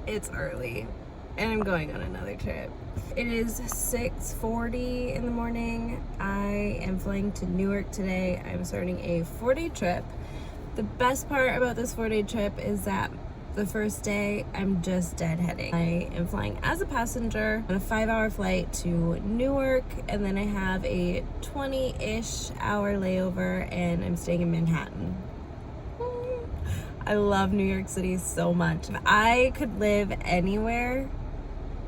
It's early and I'm going on another trip. It is 6:40 in the morning. I am flying to Newark today. I'm starting a 4-day trip. The best part about this 4-day trip is that the first day I'm just deadheading. I am flying as a passenger on a 5-hour flight to Newark, and then I have a 20-ish hour layover and I'm staying in Manhattan. I love New York City so much. If I could live anywhere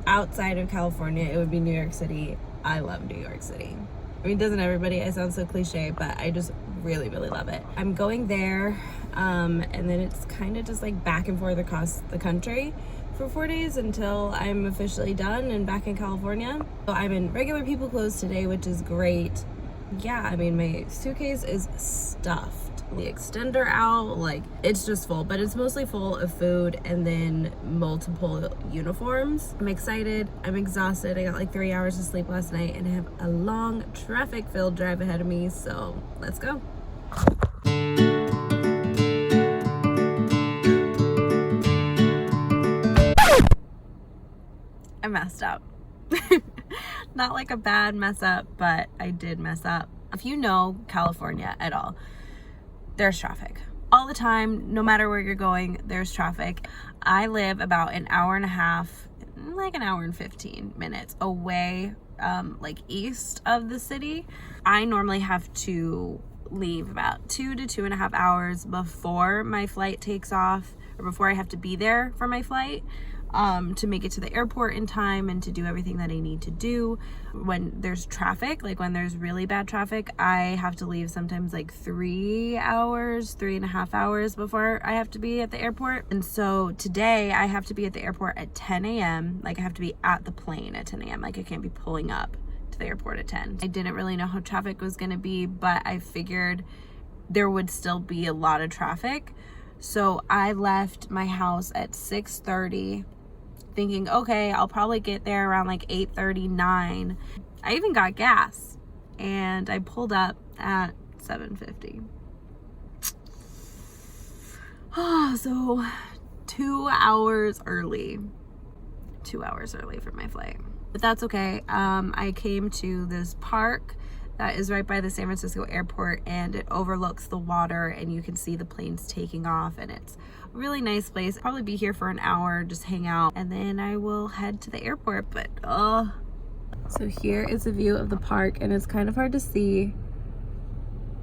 outside of California, it would be New York City. I love New York City. I mean, doesn't everybody? I sound so cliche, but I just really, really love it. I'm going there, and then it's kind of just like back and forth across the country for 4 days until I'm officially done and back in California. So I'm in regular people clothes today, which is great. Yeah, I mean, my suitcase is stuffed. The extender out, like, it's just full, but it's mostly full of food and then multiple uniforms. I'm excited. I'm exhausted. I got like 3 hours of sleep last night and I have a long traffic-filled drive ahead of me, so let's go. I messed up. Not like a bad mess up, but I did mess up. If you know California at all, there's traffic all the time. No matter where you're going, there's traffic. I live about an hour and a half, like an hour and 15 minutes away, like east of the city. I normally have to leave about 2 to 2.5 hours before my flight takes off, or before I have to be there for my flight, to make it to the airport in time and to do everything that I need to do. When there's traffic, like when there's really bad traffic, I have to leave sometimes like 3.5 hours before I have to be at the airport. And so today I have to be at the airport at 10 a.m. Like I have to be at the plane at 10 a.m. Like I can't be pulling up to the airport at 10. I didn't really know how traffic was going to be, but I figured there would still be a lot of traffic. So I left my house at 6:30. Thinking, okay, I'll probably get there around like 8:39. I even got gas and I pulled up at 7:50. So 2 hours early. 2 hours early for my flight. But that's okay. I came to this park that is right by the San Francisco airport and it overlooks the water and you can see the planes taking off, and it's a really nice place. I'll probably be here for an hour, just hang out, and then I will head to the airport. But so here is a view of the park and it's kind of hard to see,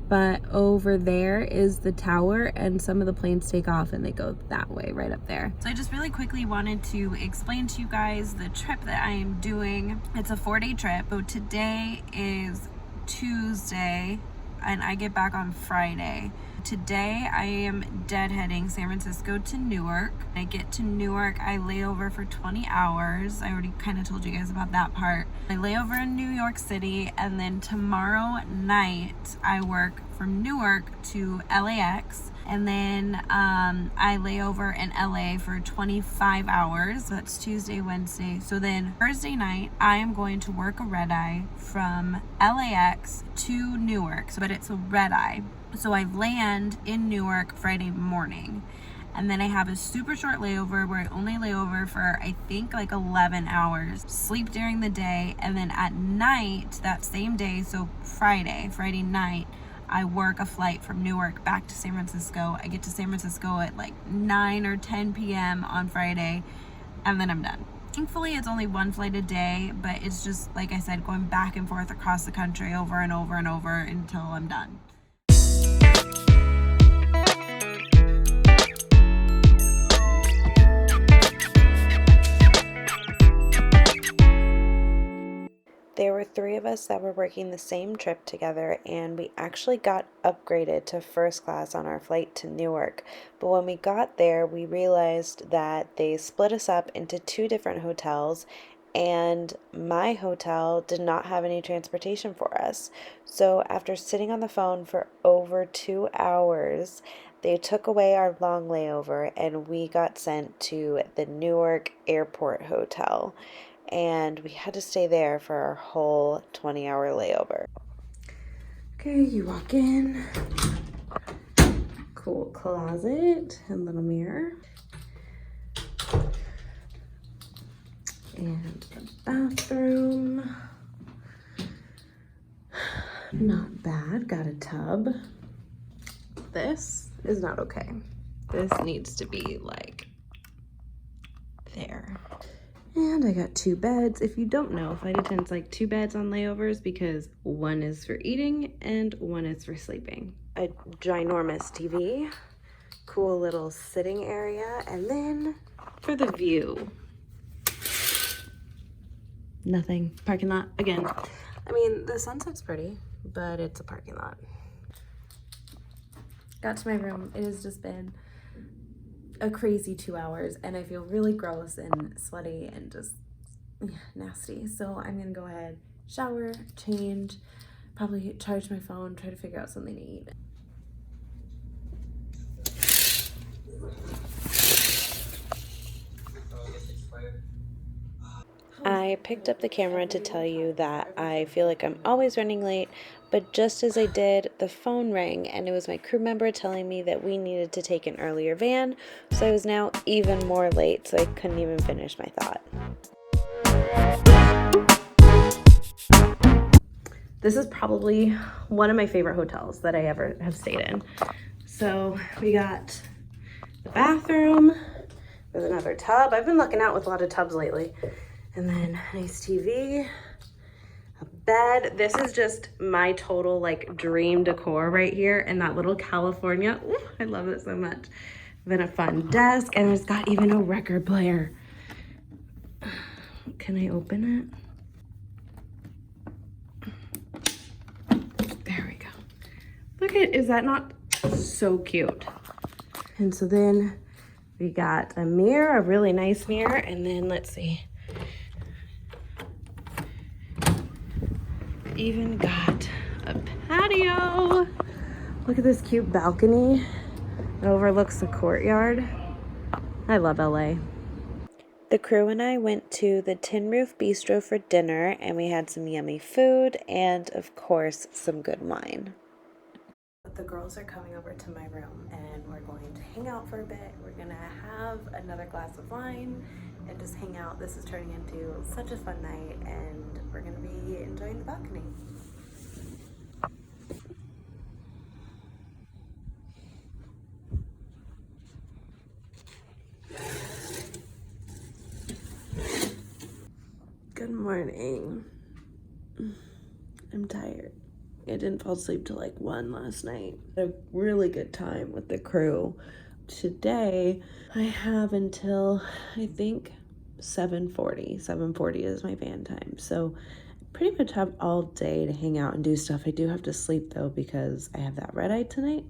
but over there is the tower and some of the planes take off and they go that way right up there. So I just really quickly wanted to explain to you guys the trip that I am doing. It's a 4-day trip. So today is Tuesday and I get back on Friday. Today I am deadheading San Francisco to Newark. I get to Newark, I lay over for 20 hours. I already kind of told you guys about that part. I lay over in New York City, and then tomorrow night I work from Newark to LAX, and then I lay over in LA for 25 hours. So that's Tuesday, Wednesday. So then Thursday night I am going to work a red eye from LAX to Newark, but it's a red eye. So I land in Newark Friday morning, and then I have a super short layover where I only lay over for I think like 11 hours, sleep during the day, and then at night that same day, so Friday night, I work a flight from Newark back to San Francisco. I get to San Francisco at like 9 or 10 p.m. on Friday, and then I'm done. Thankfully, it's only one flight a day, but it's just, like I said, going back and forth across the country over and over and over until I'm done. There were 3 of us that were working the same trip together, and we actually got upgraded to first class on our flight to Newark. But when we got there, we realized that they split us up into 2 different hotels, and my hotel did not have any transportation for us. So after sitting on the phone for over 2 hours, they took away our long layover and we got sent to the Newark Airport Hotel. And we had to stay there for our whole 20-hour layover. Okay, you walk in. Cool closet and little mirror. And the bathroom. Not bad. Got a tub. This is not okay. This needs to be like there. And I got 2 beds. If you don't know, Flight Attendant's like 2 beds on layovers because one is for eating and one is for sleeping. A ginormous TV, cool little sitting area, and then for the view, nothing. Parking lot again. I mean, the sunset's pretty, but it's a parking lot. Got to my room. It has just been a crazy 2 hours, and I feel really gross and sweaty and just nasty. So I'm gonna go ahead, shower, change, probably charge my phone, try to figure out something to eat. I picked up the camera to tell you that I feel like I'm always running late, but just as I did, the phone rang and it was my crew member telling me that we needed to take an earlier van, so I was now even more late, so I couldn't even finish my thought. This is probably one of my favorite hotels that I ever have stayed in. So we got the bathroom, there's another tub. I've been looking out with a lot of tubs lately. And then nice TV, a bed. This is just my total like dream decor right here, and that little California. Ooh, I love it so much. Then a fun desk, and it's got even a record player. Can I open it? There we go. Look at, is that not so cute? And so then we got a mirror, a really nice mirror, and then let's see. Even got a patio. Look at this cute balcony. It overlooks the courtyard. I love LA. The crew and I went to the Tin Roof Bistro for dinner, and we had some yummy food and, of course, some good wine. The girls are coming over to my room, and we're going to hang out for a bit. We're gonna have another glass of wine and just hang out. This is turning into such a fun night, and we're gonna be enjoying the balcony. Good morning. I'm tired. I didn't fall asleep till like 1 last night. A really good time with the crew. Today, I have until, I think, 7:40. 7:40 is my van time. So I pretty much have all day to hang out and do stuff. I do have to sleep though because I have that red eye tonight.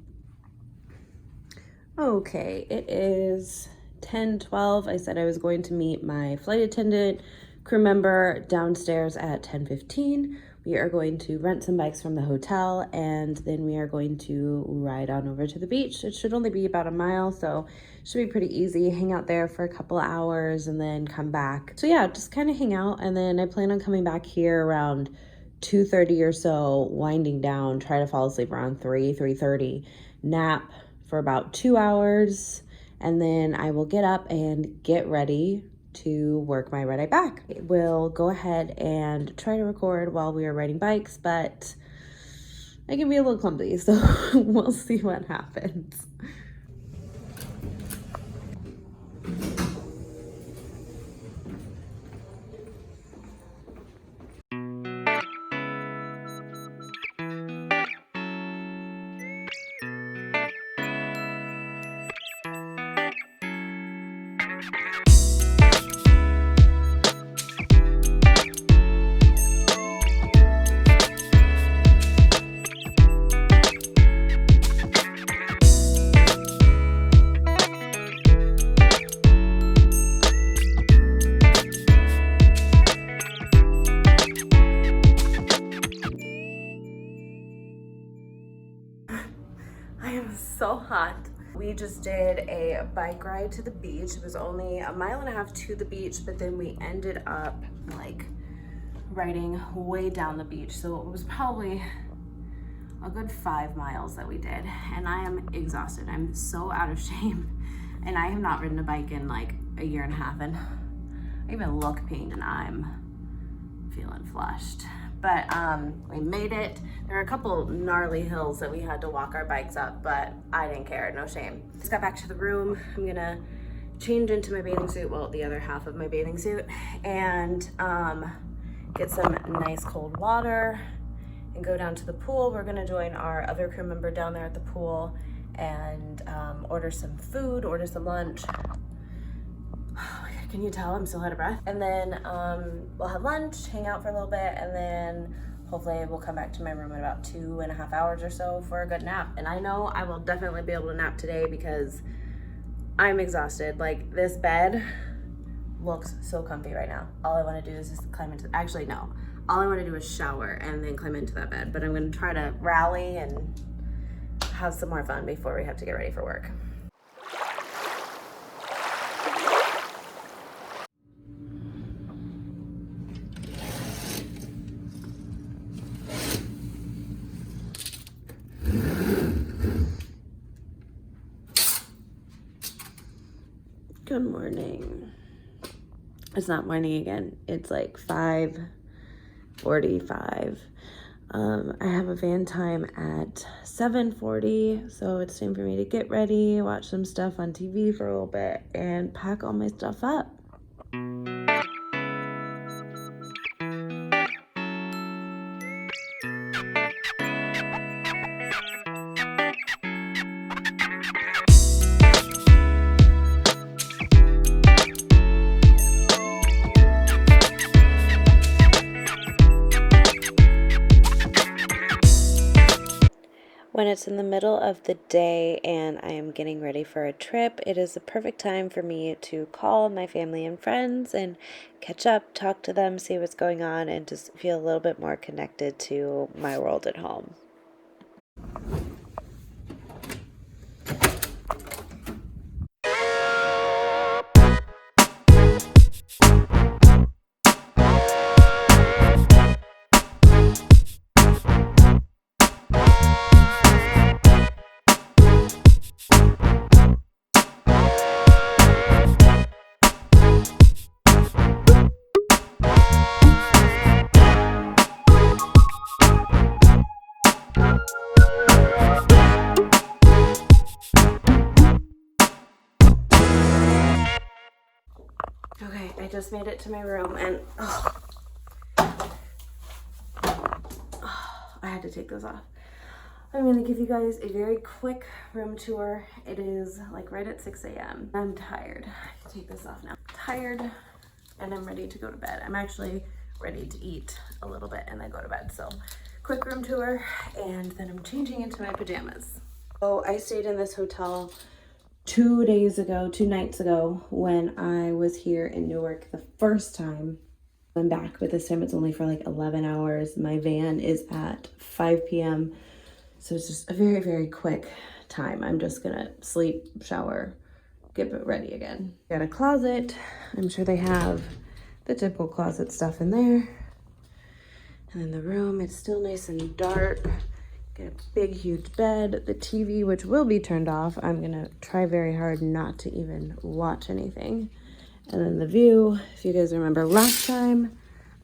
Okay, it is 10:12. I said I was going to meet my flight attendant crew member downstairs at 10:15. We are going to rent some bikes from the hotel, and then we are going to ride on over to the beach. It should only be about a mile, so it should be pretty easy. Hang out there for a couple of hours and then come back. So yeah, just kind of hang out, and then I plan on coming back here around 2:30 or so, winding down, try to fall asleep around 3:30, nap for about 2 hours, and then I will get up and get ready to work my red eye back. We'll go ahead and try to record while we are riding bikes, but I can be a little clumsy, so we'll see what happens. I am so hot. We just did a bike ride to the beach. It was only a mile and a half to the beach, but then we ended up like riding way down the beach. So it was probably a good 5 miles that we did. And I am exhausted. I'm so out of shape. And I have not ridden a bike in like a year and a half. And even look pink and I'm feeling flushed. But we made it. There are a couple gnarly hills that we had to walk our bikes up, but I didn't care, no shame. Just got back to the room. I'm gonna change into my bathing suit, well, the other half of my bathing suit, and get some nice cold water and go down to the pool. We're gonna join our other crew member down there at the pool and order some food, order some lunch. Oh my God, can you tell I'm still out of breath? And then we'll have lunch, hang out for a little bit, and then hopefully we'll come back to my room in about 2.5 hours or so for a good nap. And I know I will definitely be able to nap today because I'm exhausted. Like, this bed looks so comfy right now. All I want to do is just climb into, actually no, all I want to do is shower and then climb into that bed. But I'm going to try to rally and have some more fun before we have to get ready for work. Good morning. It's not morning again. It's like 5:45. I have a van time at 7:40, so it's time for me to get ready, watch some stuff on TV for a little bit, and pack all my stuff up. When it's in the middle of the day and I am getting ready for a trip, it is the perfect time for me to call my family and friends and catch up, talk to them, see what's going on, and just feel a little bit more connected to my world at home. Okay, I just made it to my room and I had to take those off. I'm gonna give you guys a very quick room tour. It is like right at 6 a.m. I'm tired. I can take this off now. Tired, and I'm ready to go to bed. I'm actually ready to eat a little bit and then go to bed. So quick room tour, and then I'm changing into my pajamas. So I stayed in this hotel 2 nights ago when I was here in Newark the first time. I'm back, but this time it's only for like 11 hours. My van is at 5 p.m. So it's just a very, very quick time. I'm just gonna sleep, shower, get ready again. Got a closet. I'm sure they have the typical closet stuff in there. And then the room, it's still nice and dark. Got a big, huge bed. The TV, which will be turned off. I'm gonna try very hard not to even watch anything. And then the view, if you guys remember last time,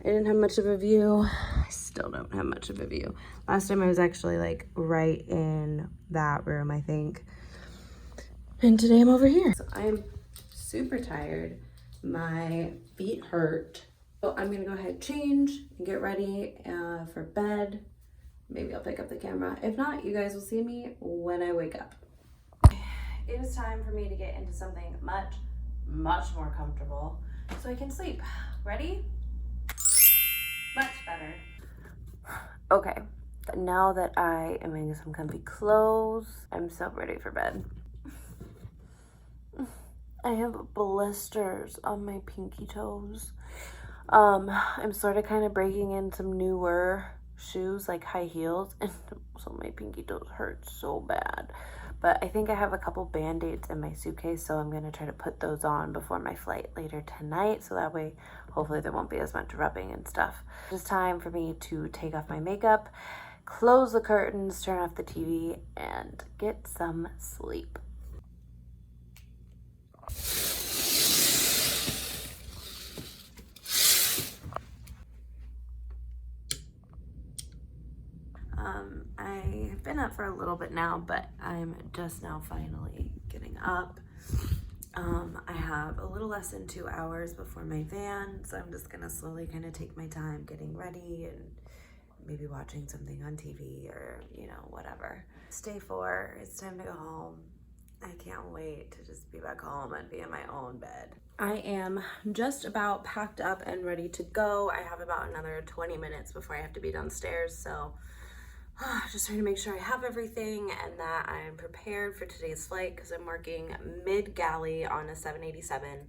I didn't have much of a view. I still don't have much of a view. Last time I was actually like right in that room, I think. And today I'm over here. So I'm super tired. My feet hurt. So I'm gonna go ahead, change, and get ready for bed. Maybe I'll pick up the camera. If not, you guys will see me when I wake up. It is time for me to get into something much more comfortable so I can sleep. Ready? Much better. Okay, now that I am in some comfy clothes, I'm so ready for bed. I have blisters on my pinky toes. I'm sort of kind of breaking in some newer shoes, like high heels, and so my pinky toes hurt so bad. But I think I have a couple band-aids in my suitcase, so I'm gonna try to put those on before my flight later tonight, so that way hopefully there won't be as much rubbing and stuff. It's time for me to take off my makeup, close the curtains, turn off the TV, and get some sleep. been up for a little bit now, but I'm just now finally getting up. I have a little less than 2 hours before my van, so I'm just gonna slowly kind of take my time getting ready and maybe watching something on TV or, you know, whatever. It's day 4, it's time to go home. I can't wait to just be back home and be in my own bed. I am just about packed up and ready to go. I have about another 20 minutes before I have to be downstairs, so just trying to make sure I have everything and that I'm prepared for today's flight, because I'm working mid-galley on a 787,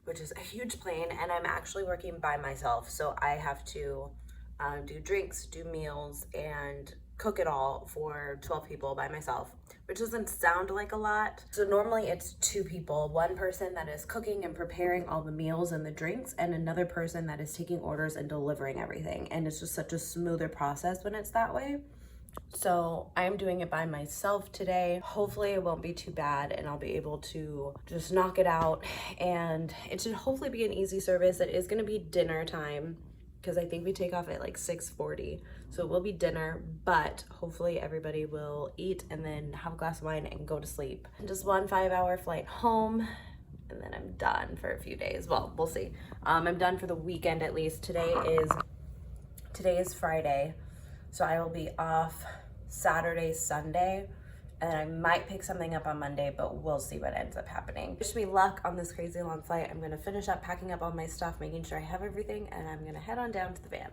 which is a huge plane, and I'm actually working by myself, so I have to do drinks, do meals, and cook it all for 12 people by myself, which doesn't sound like a lot. So normally it's 2 people, one person that is cooking and preparing all the meals and the drinks, and another person that is taking orders and delivering everything. And it's just such a smoother process when it's that way. So I'm doing it by myself today. Hopefully it won't be too bad and I'll be able to just knock it out, and it should hopefully be an easy service. It is gonna be dinner time, because I think we take off at like 6:40, so it will be dinner, but hopefully everybody will eat and then have a glass of wine and go to sleep. And just 1 5-hour flight home, and then I'm done for a few days. Well, we'll see. I'm done for the weekend at least. Today is Friday, so I will be off Saturday, Sunday, and I might pick something up on Monday, but we'll see what ends up happening. Wish me luck on this crazy long flight. I'm gonna finish up packing up all my stuff, making sure I have everything, and I'm gonna head on down to the van.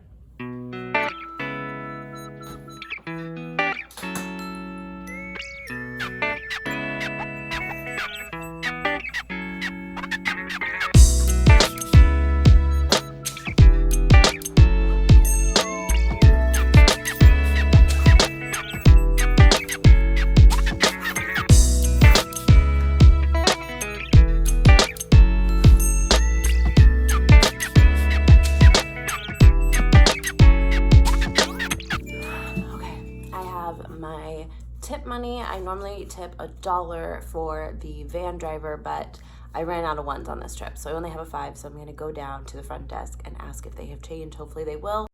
My tip money, I normally tip $1 for the van driver, but I ran out of ones on this trip, so I only have a 5, so I'm going to go down to the front desk and ask if they have change. Hopefully they will.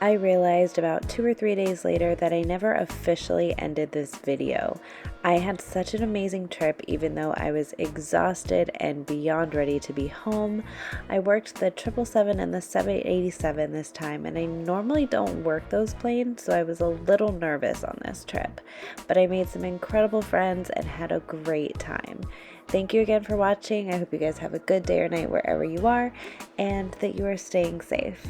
I realized about 2 or 3 days later that I never officially ended this video. I had such an amazing trip, even though I was exhausted and beyond ready to be home. I worked the 777 and the 787 this time, and I normally don't work those planes, so I was a little nervous on this trip. But I made some incredible friends and had a great time. Thank you again for watching. I hope you guys have a good day or night wherever you are, and that you are staying safe.